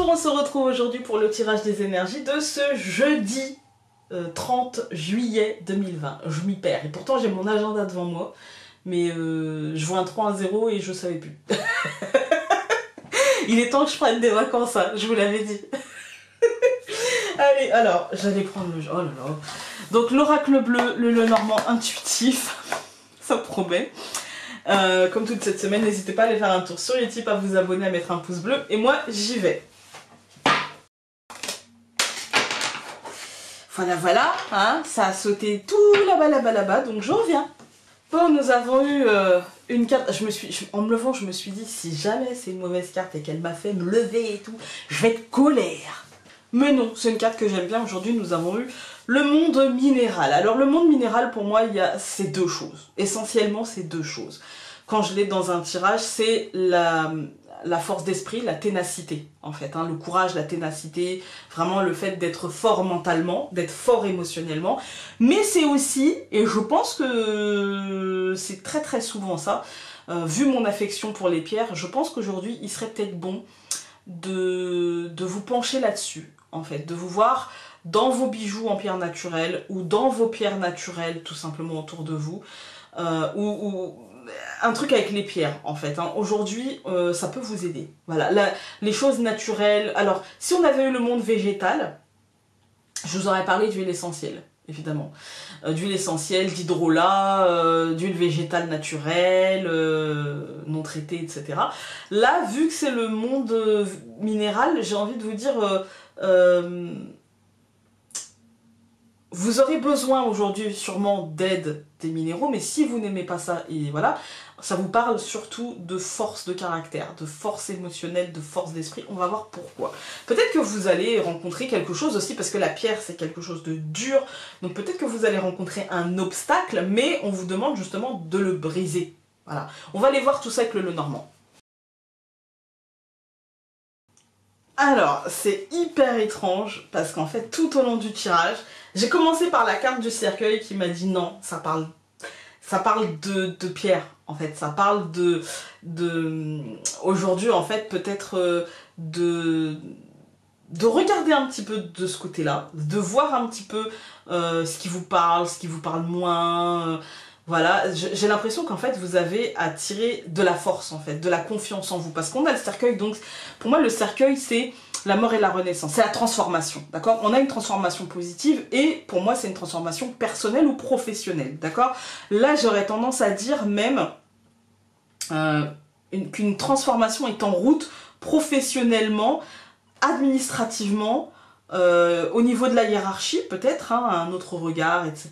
Bonjour, on se retrouve aujourd'hui pour le tirage des énergies de ce jeudi 30 juillet 2020. Je m'y perds et pourtant j'ai mon agenda devant moi, mais je vois un 3, un 0 et je savais plus. Il est temps que je prenne des vacances, hein, je vous l'avais dit. Allez, alors, j'allais prendre le... Oh là là. Donc l'oracle bleu, le Lenormand intuitif, ça promet. Comme toute cette semaine, n'hésitez pas à aller faire un tour sur YouTube, à vous abonner, à mettre un pouce bleu. Et moi, j'y vais. Voilà, hein, ça a sauté tout là-bas, donc je reviens. Bon, nous avons eu une carte. En me levant, je me suis dit, si jamais c'est une mauvaise carte et qu'elle m'a fait me lever et tout, je vais être colère. Mais non, c'est une carte que j'aime bien. Aujourd'hui, nous avons eu le monde minéral. Alors, le monde minéral, pour moi, il y a ces deux choses. Essentiellement, ces deux choses. Quand je l'ai dans un tirage, c'est la force d'esprit, la ténacité, en fait. Hein, le courage, la ténacité, vraiment le fait d'être fort mentalement, d'être fort émotionnellement. Mais c'est aussi, et je pense que c'est très très souvent ça, vu mon affection pour les pierres, je pense qu'aujourd'hui, il serait peut-être bon de vous pencher là-dessus, en fait, de vous voir dans vos bijoux en pierre naturelle ou dans vos pierres naturelles tout simplement autour de vous, ou un truc avec les pierres en fait. Hein. Aujourd'hui, ça peut vous aider. Voilà, les choses naturelles. Alors, si on avait eu le monde végétal, je vous aurais parlé d'huile essentielle, évidemment. D'huile essentielle, d'hydrolat, d'huile végétale naturelle, non traitée, etc. Là, vu que c'est le monde minéral, j'ai envie de vous dire... vous aurez besoin aujourd'hui sûrement d'aide des minéraux, mais si vous n'aimez pas ça, et voilà, ça vous parle surtout de force de caractère, de force émotionnelle, de force d'esprit. On va voir pourquoi. Peut-être que vous allez rencontrer quelque chose aussi, parce que la pierre c'est quelque chose de dur, donc peut-être que vous allez rencontrer un obstacle, mais on vous demande justement de le briser. Voilà. On va aller voir tout ça avec le Lenormand. Alors, c'est hyper étrange, parce qu'en fait, tout au long du tirage, j'ai commencé par la carte du cercueil qui m'a dit non, ça parle de pierre, en fait, ça parle aujourd'hui, en fait, peut-être de regarder un petit peu de ce côté-là, de voir un petit peu ce qui vous parle moins... Voilà, j'ai l'impression qu'en fait vous avez à tirer de la force en fait, de la confiance en vous. Parce qu'on a le cercueil, donc pour moi le cercueil c'est la mort et la renaissance, c'est la transformation, d'accord? On a une transformation positive et pour moi c'est une transformation personnelle ou professionnelle, d'accord? Là j'aurais tendance à dire même qu'une transformation est en route professionnellement, administrativement, au niveau de la hiérarchie peut-être, hein, un autre regard, etc.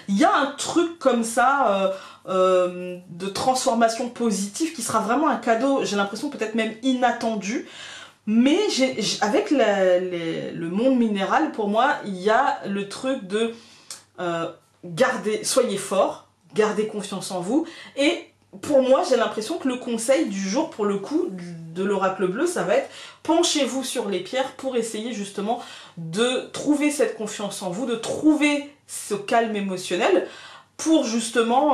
Il y a un truc comme ça de transformation positive qui sera vraiment un cadeau, j'ai l'impression peut-être même inattendu, mais avec le monde minéral, pour moi, il y a le truc de soyez fort, gardez confiance en vous, et pour moi, j'ai l'impression que le conseil du jour, pour le coup, de l'oracle bleu, ça va être penchez-vous sur les pierres pour essayer justement de trouver cette confiance en vous, de trouver ce calme émotionnel pour justement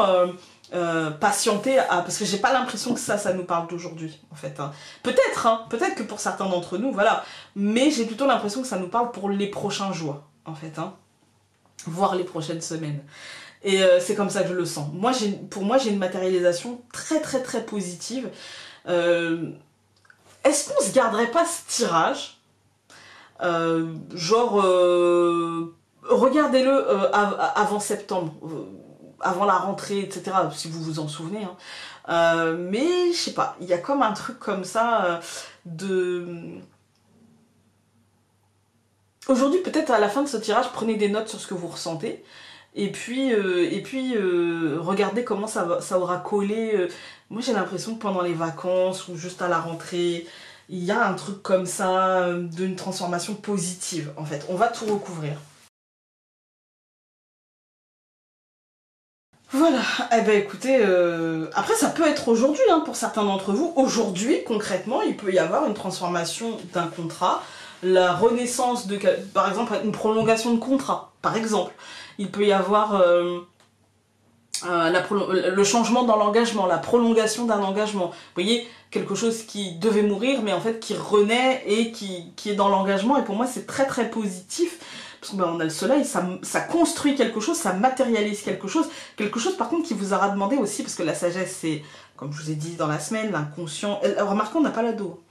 patienter, parce que j'ai pas l'impression que ça nous parle d'aujourd'hui, en fait. Hein. Peut-être que pour certains d'entre nous, voilà, mais j'ai plutôt l'impression que ça nous parle pour les prochains jours, en fait, hein, voire les prochaines semaines. Et c'est comme ça que je le sens. Pour moi, j'ai une matérialisation très très très positive. Est-ce qu'on se garderait pas ce tirage regardez-le avant septembre, avant la rentrée, etc. Si vous vous en souvenez. Hein. Mais je sais pas, il y a comme un truc comme ça Aujourd'hui, peut-être à la fin de ce tirage, prenez des notes sur ce que vous ressentez. Et puis regardez comment ça aura collé. Moi j'ai l'impression que pendant les vacances ou juste à la rentrée, il y a un truc comme ça, d'une transformation positive en fait. On va tout recouvrir. Voilà, eh ben écoutez, après ça peut être aujourd'hui hein, pour certains d'entre vous. Aujourd'hui, concrètement, il peut y avoir une transformation d'un contrat, la renaissance de, par exemple, une prolongation de contrat, par exemple. Il peut y avoir le changement dans l'engagement, la prolongation d'un engagement. Vous voyez, quelque chose qui devait mourir, mais en fait qui renaît et qui est dans l'engagement. Et pour moi, c'est très très positif. Parce que on a le soleil, ça construit quelque chose, ça matérialise quelque chose par contre qui vous aura demandé aussi, parce que la sagesse c'est, comme je vous ai dit dans la semaine, l'inconscient. Remarquez, on n'a pas l'ado.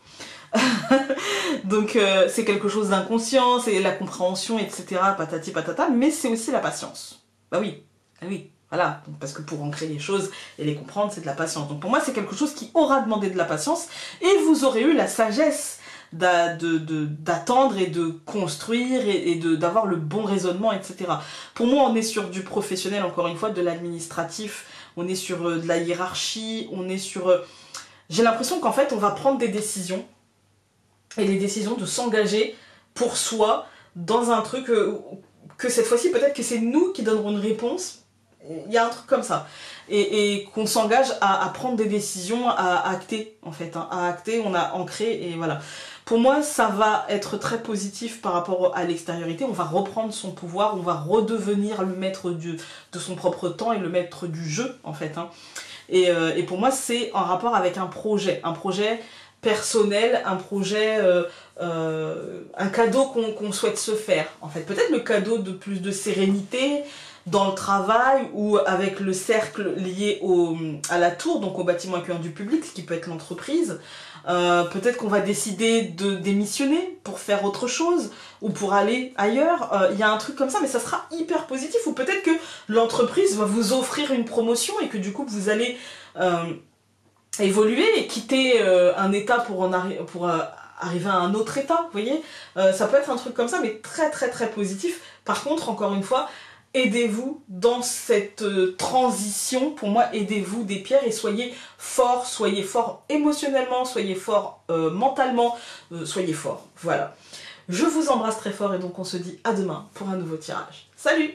Donc c'est quelque chose d'inconscient, c'est la compréhension, etc. Patati patata, mais c'est aussi la patience. Bah oui, ah oui. Voilà, donc parce que pour ancrer les choses et les comprendre, c'est de la patience. Donc pour moi, c'est quelque chose qui aura demandé de la patience et vous aurez eu la sagesse d'attendre et de construire et d'avoir le bon raisonnement, etc. Pour moi, on est sur du professionnel, encore une fois, de l'administratif, on est sur de la hiérarchie, on est sur... J'ai l'impression qu'en fait, on va prendre des décisions, et les décisions de s'engager pour soi dans un truc que cette fois-ci, peut-être que c'est nous qui donnerons une réponse. Il y a un truc comme ça. Et qu'on s'engage à prendre des décisions, à acter, en fait. Hein. À acter, on a ancré, et voilà. Pour moi, ça va être très positif par rapport à l'extériorité. On va reprendre son pouvoir, on va redevenir le maître de son propre temps et le maître du jeu, en fait. Hein. Et pour moi, c'est en rapport avec un projet personnel, un projet, un cadeau qu'on souhaite se faire, en fait. Peut-être le cadeau de plus de sérénité, dans le travail ou avec le cercle lié à la tour, donc au bâtiment accueillant du public, ce qui peut être l'entreprise. Peut-être qu'on va décider de démissionner pour faire autre chose ou pour aller ailleurs. Il y a un truc comme ça, mais ça sera hyper positif. Ou peut-être que l'entreprise va vous offrir une promotion et que du coup vous allez évoluer et quitter un état pour arriver à un autre état, vous voyez. Ça peut être un truc comme ça, mais très très très positif. Par contre, encore une fois, aidez-vous dans cette transition. Pour moi, aidez-vous des pierres et soyez fort émotionnellement, soyez fort mentalement, soyez fort. Voilà. Je vous embrasse très fort et donc on se dit à demain pour un nouveau tirage. Salut!